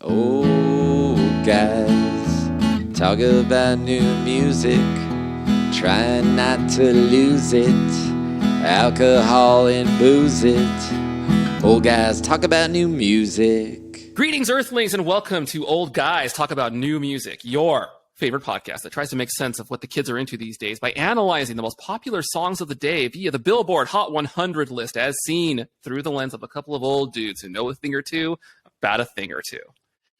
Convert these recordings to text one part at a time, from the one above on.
Oh, guys, talk about new music, trying not to lose it, alcohol and booze it. Old guys talk about new music. Greetings, Earthlings, and welcome to Old Guys Talk About New Music, your favorite podcast that tries to make sense of what the kids are into these days by analyzing the most popular songs of the day via the Billboard Hot 100 list as seen through the lens of a couple of old dudes who know a thing or two about a thing or two.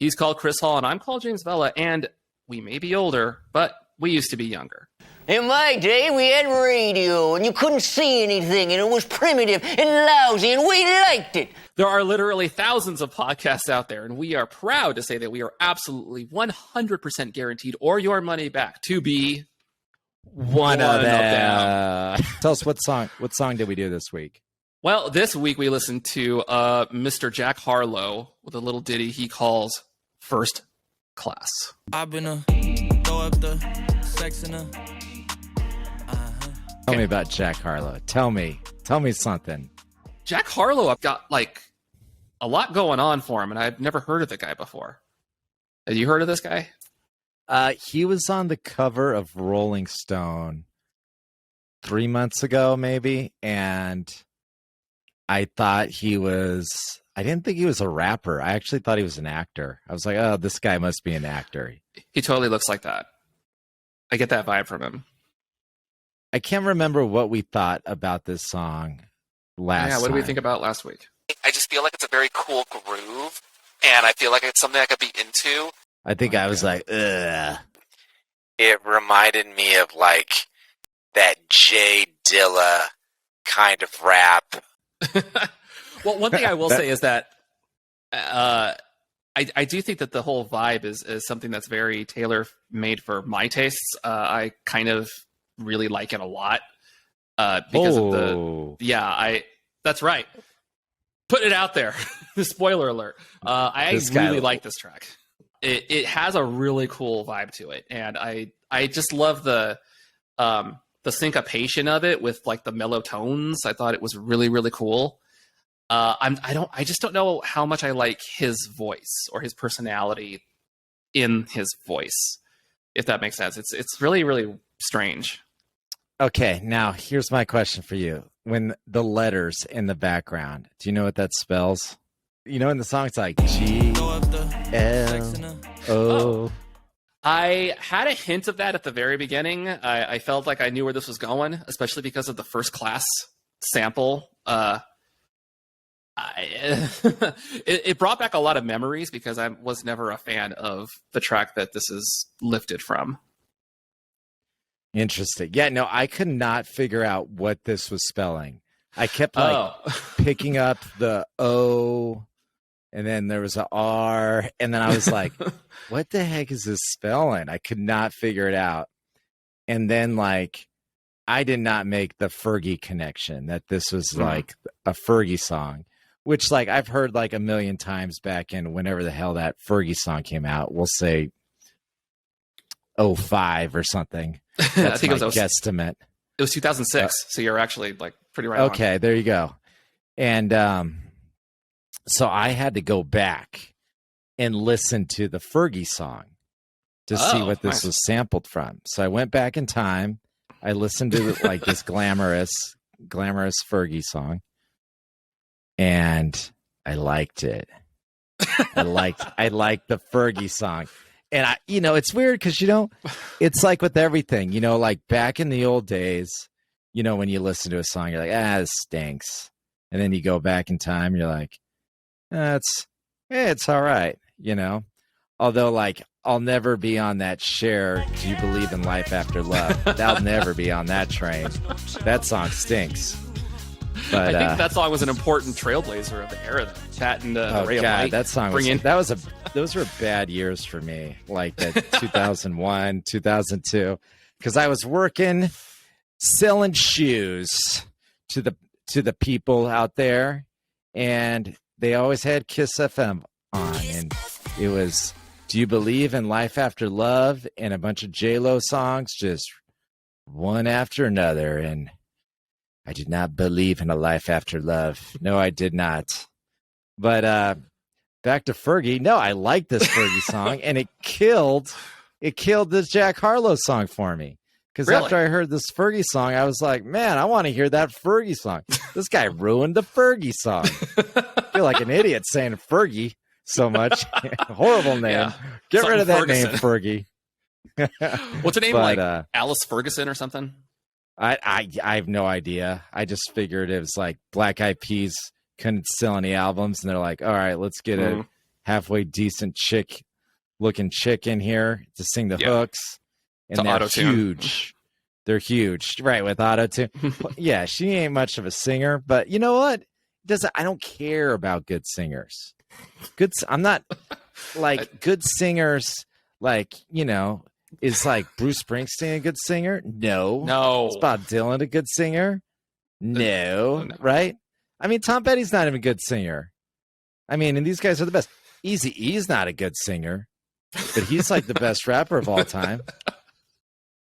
He's called Chris Hall, and I'm called James Vella, and we may be older, but we used to be younger. In my day, we had radio, and you couldn't see anything, and it was primitive and lousy, and we liked it. There are literally thousands of podcasts out there, and we are proud to say that we are absolutely 100% guaranteed or your money back to be one of them. Tell us what song did we do this week? Well, this week we listened to Mr. Jack Harlow with a little ditty he calls First Class. I've been throw up the sex in a. Tell me about Jack Harlow. Tell me something. Jack Harlow, I've got like a lot going on for him, and I've never heard of the guy before. Have you heard of this guy? He was on the cover of Rolling Stone 3 months ago, maybe, and I didn't think he was a rapper. I actually thought he was an actor. I was like, oh, this guy must be an actor. He totally looks like that. I get that vibe from him. I can't remember what we thought about this song last Yeah, what did we time. think about last week? I just feel like it's a very cool groove, and I feel like it's something I could be into. I think I was like, ugh. It reminded me of like that Jay Dilla kind of rap. Well, one thing I will say is that I do think that the whole vibe is something that's very tailor-made for my tastes. I kind of really like it a lot because of that's right. Put it out there. Spoiler alert. I really like this track. It has a really cool vibe to it, and I just love the syncopation of it with like the mellow tones. I thought it was really, really cool. I just don't know how much I like his voice or his personality in his voice, if that makes sense. It's really, really strange. Okay, now here's my question for you. When the letters in the background, do you know what that spells? You know, in the song, it's like G-L-O. I had a hint of that at the very beginning. I felt like I knew where this was going, especially because of the First Class sample. It brought back a lot of memories because I was never a fan of the track that this is lifted from. Interesting. Yeah, no, I could not figure out what this was spelling. I kept picking up the O, and then there was a R, and then I was like, what the heck is this spelling? I could not figure it out. And then like I did not make the Fergie connection that this was like a Fergie song, which like I've heard like a million times back in whenever the hell that Fergie song came out. We'll say 05 or something. That's I think it was guesstimate. It was 2006, so you're actually like pretty right on. Okay, there you go. And so I had to go back and listen to the Fergie song to see what this was sampled from. So I went back in time. I listened to like this glamorous Fergie song, and I liked it. I liked the Fergie song. And it's weird because, it's like with everything, like back in the old days, when you listen to a song, you're like, this stinks. And then you go back in time, you're like, it's all right. Although like, I'll never be on that Cher, Do You Believe in Life After Love? I'll never be on that train. That song stinks. But, I think that song was an important trailblazer of the era. That and the Ray of Light. That song those were bad years for me. Like that 2001, 2002, because I was working selling shoes to the people out there, and they always had Kiss FM on, and it was Do You Believe in Life After Love and a bunch of J-Lo songs, just one after another, and I did not believe in a life after love. No, I did not. But back to Fergie. No, I like this Fergie song, and it killed this Jack Harlow song for me. Because Really? after I heard this Fergie song, I was like, man, I want to hear that Fergie song. This guy ruined the Fergie song. I feel like an idiot saying Fergie so much. Horrible name. Yeah. Get Something rid of that Ferguson. name, Fergie. What's her name? But, like Alice Ferguson or something? I have no idea. I just figured it was like Black Eyed Peas couldn't sell any albums, and they're like, all right, let's get a halfway decent looking chick in here to sing the hooks. And they're auto-tune. huge. They're huge, right? With auto-tune. Yeah, she ain't much of a singer, but you know what? I don't care about good singers. I'm not like good singers. Like, you know, is like Bruce Springsteen a good singer? No. Is Bob Dylan a good singer? No. Right? I mean, Tom Petty's not even a good singer. I mean, and these guys are the best. Eazy-E's not a good singer, but he's like the best rapper of all time.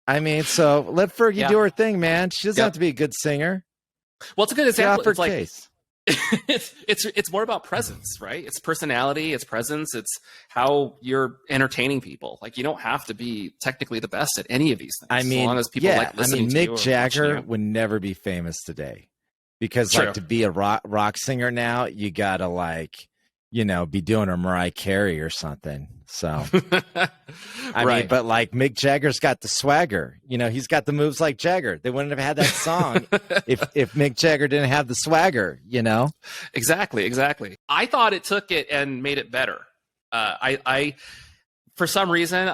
I mean, so let Fergie do her thing, man. She doesn't have to be a good singer. Well, it's a good example. It's like case. it's more about presence, right? It's personality, it's presence, it's how you're entertaining people. Like, you don't have to be technically the best at any of these things. I mean, as long as people like listening to you Mick or Jagger watching you. would never be famous today because, True. like, to be a rock singer now, you gotta like, you know, be doing a Mariah Carey or something. So, I mean, but like Mick Jagger's got the swagger. You know, he's got the moves like Jagger. They wouldn't have had that song if Mick Jagger didn't have the swagger. You know, Exactly. I thought it took it and made it better. I for some reason,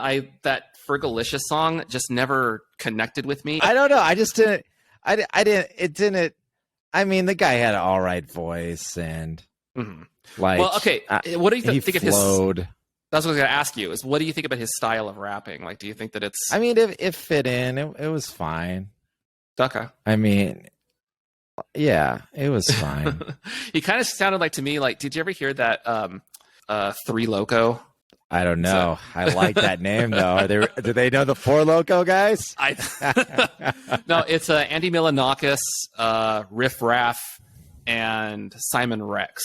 that Fergalicious song just never connected with me. I don't know. I just didn't. I didn't. It didn't. I mean, the guy had an all right voice and like. Well, okay. What do you think of his? Flowed. That's what I was going to ask you. Is what do you think about his style of rapping? Like, do you think that it's? I mean, it fit in. It was fine. Okay. I mean, yeah, it was fine. He kind of sounded like to me like. Did you ever hear that? Three Loco. I don't know. I like that name though. Do they know the Four Loco guys? No, it's Andy Milonakis, Riff Raff, and Simon Rex,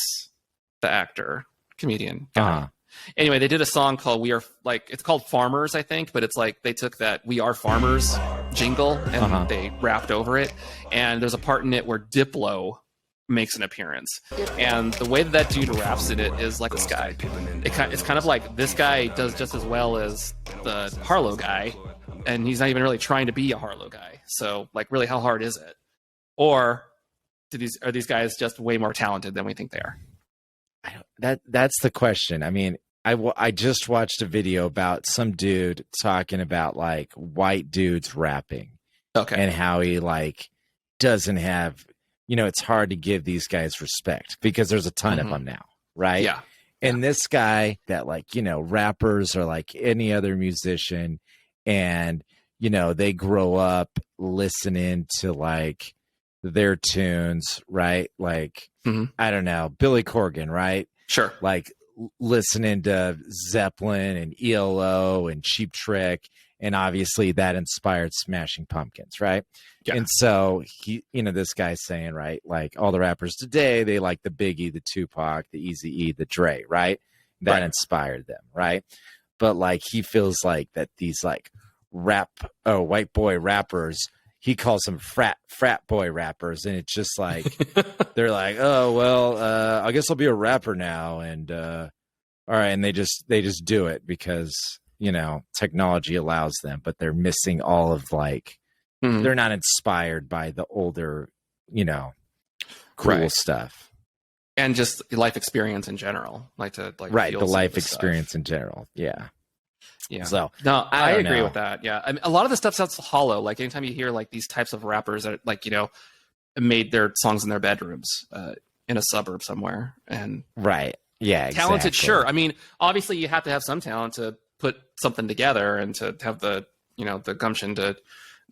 the actor, comedian guy. Anyway, they did a song called it's called Farmers, I think, but it's like they took that We Are Farmers jingle and they rapped over it. And there's a part in it where Diplo makes an appearance. And the way that dude raps in it is like this guy. It's kind of like this guy does just as well as the Harlow guy, and he's not even really trying to be a Harlow guy. So, like, really, how hard is it? Or are these guys just way more talented than we think they are? That's the question. I mean, I just watched a video about some dude talking about like white dudes rapping, and how he like doesn't have, you know, it's hard to give these guys respect because there's a ton of them now, right? Yeah. And this guy that like, you know, rappers are like any other musician, and you know they grow up listening to like their tunes, right? Like I don't know, Billy Corgan, right? Sure. Like listening to Zeppelin and ELO and Cheap Trick, and obviously that inspired Smashing Pumpkins, right? Yeah. And so he, you know, this guy's saying, right, like all the rappers today, they like the Biggie, the Tupac, the Eazy-E, the Dre, right? That inspired them, right? But like he feels like that these like white boy rappers, he calls them frat boy rappers, and it's just like they're like, oh well, I guess I'll be a rapper now, and all right, and they just do it because, you know, technology allows them, but they're missing all of like they're not inspired by the older, you know, cool stuff, and just life experience in general, like to like right, the life experience in general, yeah. Yeah. So no, I agree with that. Yeah. I mean, a lot of the stuff sounds hollow. Like anytime you hear like these types of rappers that like, you know, made their songs in their bedrooms in a suburb somewhere, and right. Yeah. Talented. Exactly. Sure. I mean, obviously you have to have some talent to put something together and to have the, you know, the gumption to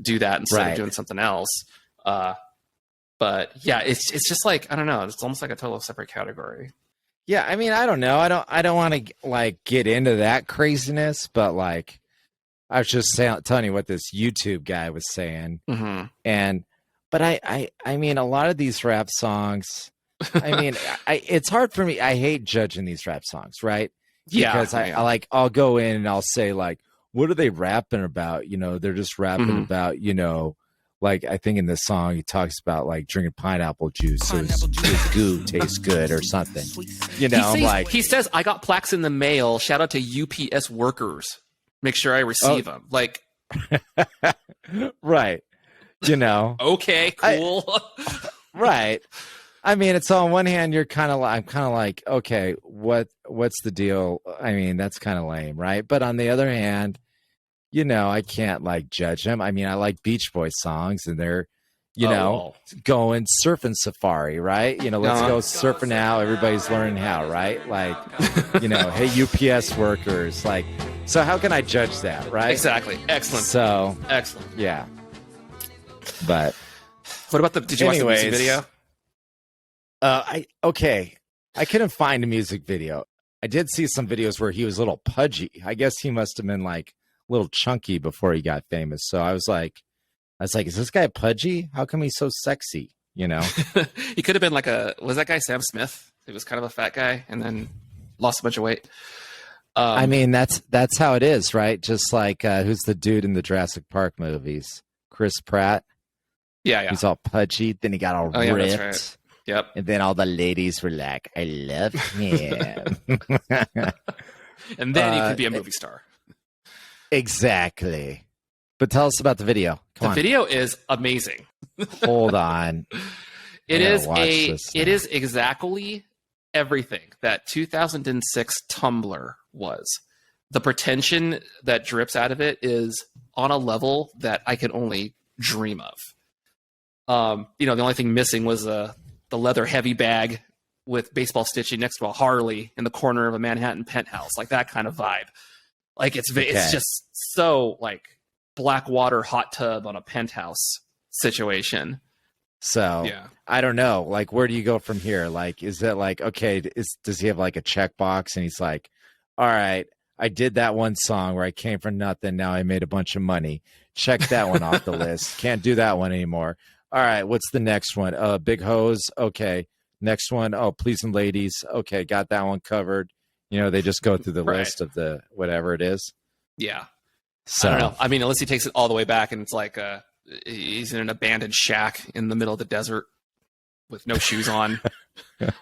do that instead of doing something else. But yeah, it's just like, I don't know. It's almost like a total separate category. Yeah, I mean, I don't know. I don't want to like get into that craziness, but like I was just telling you what this YouTube guy was saying, but I mean, a lot of these rap songs, I mean, it's hard for me. I hate judging these rap songs, right? Yeah, Because I'll go in and I'll say like, what are they rapping about? You know, they're just rapping about, you know, like I think in this song he talks about like drinking pineapple juice so his goo tastes good or something. You know, he says, I got plaques in the mail. Shout out to UPS workers. Make sure I receive them. Like, right. You know, okay, cool. Right. I mean, it's on one hand, I'm kind of like, okay, what's the deal? I mean, that's kind of lame, right? But on the other hand, you know, I can't like judge them. I mean, I like Beach Boys songs and they're, you know, going surfing safari, right? You know, let's go surfing now. Everybody's learning how, right? Like, you know, hey, UPS workers, like, so how can I judge that, right? Exactly. Excellent. So, excellent. Yeah. But what about did you watch the music video? I couldn't find a music video. I did see some videos where he was a little pudgy. I guess he must have been like a little chunky before he got famous. So I was like, is this guy pudgy? How come he's so sexy? You know, he could have been like was that guy Sam Smith? He was kind of a fat guy and then lost a bunch of weight. I mean, that's how it is, right? Just like who's the dude in the Jurassic Park movies? Chris Pratt. Yeah. He's all pudgy. Then he got all ripped. Yeah, that's right. Yep. And then all the ladies were like, I love him. And then you could be a movie star. Exactly. But tell us about the video. Come on. The video is amazing. Hold on. It is exactly everything that 2006 Tumblr was. The pretension that drips out of it is on a level that I can only dream of. You know, the only thing missing was the leather heavy bag with baseball stitching next to a Harley in the corner of a Manhattan penthouse, like that kind of vibe. Like it's just so like Blackwater hot tub on a penthouse situation. So yeah. I don't know. Like, where do you go from here? Like, is it like, okay, does he have like a checkbox and he's like, all right, I did that one song where I came from nothing. Now I made a bunch of money. Check that one off the list. Can't do that one anymore. All right, what's the next one? Big Hose. Okay. Next one. Oh, Pleasing Ladies. Okay, got that one covered. You know, they just go through the list of the whatever it is. Yeah. So, I don't know. I mean, unless he takes it all the way back and it's like he's in an abandoned shack in the middle of the desert with no shoes on,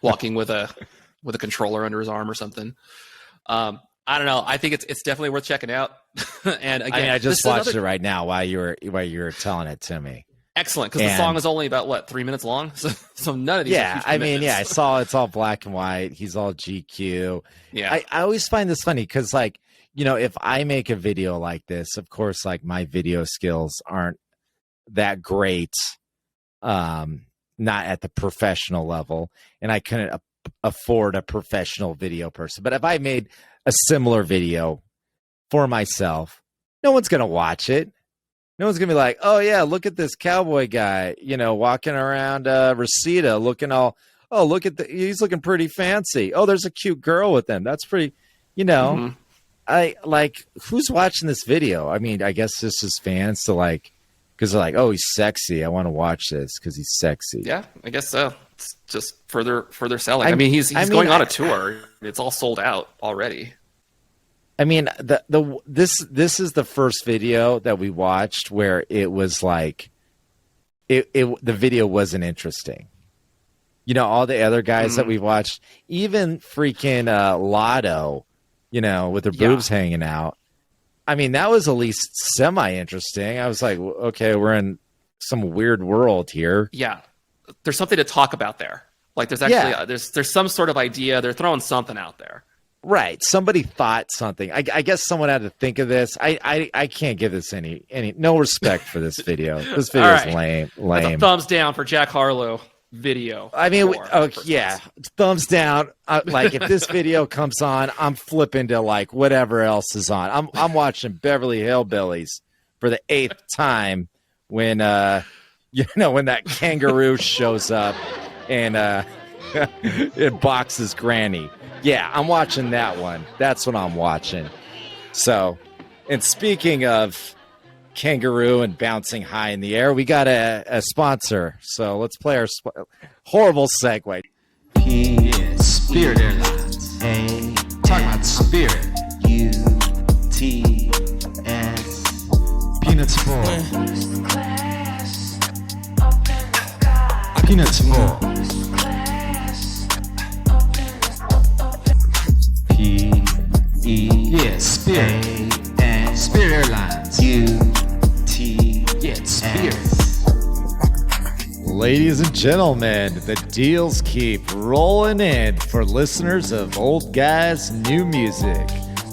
walking with a controller under his arm or something. I don't know. I think it's definitely worth checking out. And again, I mean, I just watched it right now while you were telling it to me. Excellent, because the song is only about 3 minutes long, so none of these. Yeah, I mean, I saw it's all black and white. He's all GQ. Yeah, I always find this funny because, like, you know, if I make a video like this, of course, like my video skills aren't that great, not at the professional level, and I couldn't afford a professional video person. But if I made a similar video for myself, no one's gonna watch it. No one's going to be like, oh, yeah, look at this cowboy guy, you know, walking around Reseda looking he's looking pretty fancy. Oh, there's a cute girl with him. That's pretty, you know, who's watching this video? I mean, I guess this is fans to like, because they're like, oh, he's sexy. I want to watch this because he's sexy. Yeah, I guess so. It's just further selling. I mean, he's going on a tour. It's all sold out already. I mean, this is the first video that we watched where it was like, the video wasn't interesting. You know, all the other guys that we've watched, even freaking Lotto, you know, with their boobs hanging out. I mean, that was at least semi-interesting. I was like, okay, we're in some weird world here. Yeah, there's something to talk about there. Like, there's actually there's some sort of idea. They're throwing something out there. Right. Somebody thought something. I guess someone had to think of this. I can't give this any no respect for this video. This video is lame. That's a thumbs down for Jack Harlow video. I mean, thumbs down. Like if this video comes on, I'm flipping to like whatever else is on. I'm watching Beverly Hillbillies for the 8th time when when that kangaroo shows up and it boxes Granny. Yeah, I'm watching that one. That's what I'm watching. So, and speaking of kangaroo and bouncing high in the air, we got a sponsor. So let's play our horrible segue. Spirit Airlines. A. Talking about Spirit. U-T-S. Peanuts more. Peanuts more. P-E. Yeah, Spirit. A. Spirit Airlines. U-T. Yeah, Spirit. Ladies and gentlemen, the deals keep rolling in for listeners of Old Guys New Music.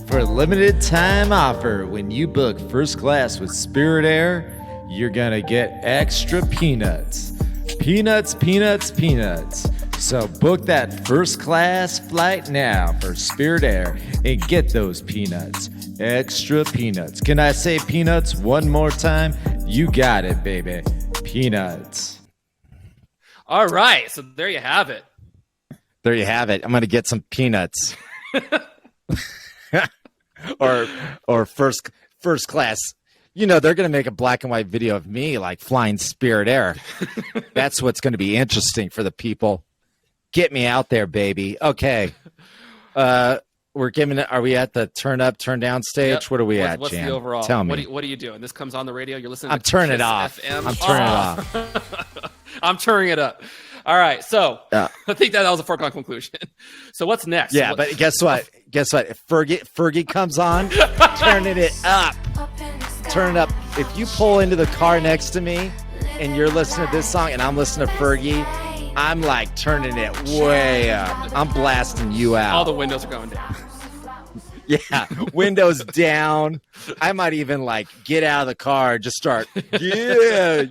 For a limited time offer, when you book first class with Spirit Air, you're gonna get extra peanuts. Peanuts, peanuts, peanuts. So book that first class flight now for Spirit Air and get those peanuts. Extra peanuts. Can I say peanuts one more time? You got it, baby. Peanuts. All right, so there you have it. There you have it. I'm gonna get some peanuts, or first class. You know, they're gonna make a black and white video of me like flying Spirit Air. That's what's gonna be interesting for the people. Get me out there, baby. Okay. We're giving it. Are we at the turn up, turn down stage? Yep. What are we at, What's Jan? the overall? Tell me. What are you doing? This comes on the radio. You're listening. I'm to turning it Kiss off. FM. I'm turning it off. I'm turning it up. All right, so Yeah. I think that was a foregone conclusion. So what's next? Yeah, but guess what? If Fergie comes on, turning it up. Turn it up. If you pull into the car next to me and you're listening to this song and I'm listening to Fergie, I'm like turning it way up. I'm blasting you out. all the windows are going down. Yeah, windows down. I might even like get out of the car and just start. Yeah,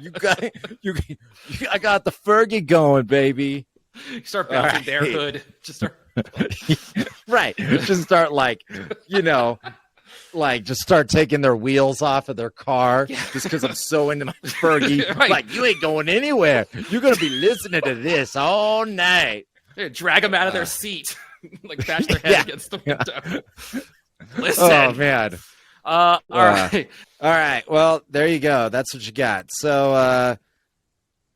I got the Fergie going, baby. You start bouncing Right. their hood. Just start. Right, just start like, just start taking their wheels off of their car just because I'm so into my Fergie. Right. Like, you ain't going anywhere. You're gonna be listening to this all night. Drag them out of their seat. Like bash their head against the window. Listen. Oh man. All right. All right. Well, there you go. That's what you got. So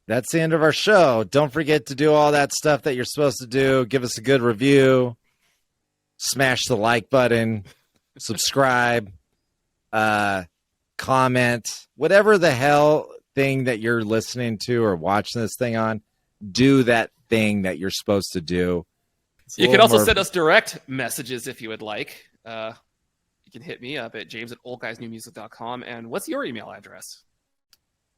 that's the end of our show. Don't forget to do all that stuff that you're supposed to do. Give us a good review. Smash the like button. Subscribe. Comment. Whatever the hell thing that you're listening to or watching this thing on, do that thing that you're supposed to do. You can also send us direct messages if you would like. You can hit me up at james@oldguysnewmusic.com. And what's your email address?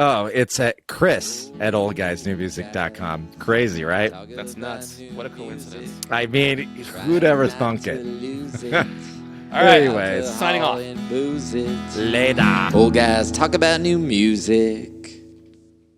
Oh, it's at chris@oldguysnewmusic.com. Crazy, right? That's nuts. What a coincidence. I mean, who'd ever thunk it? All right. Anyways, signing off. Later. Old guys talk about new music.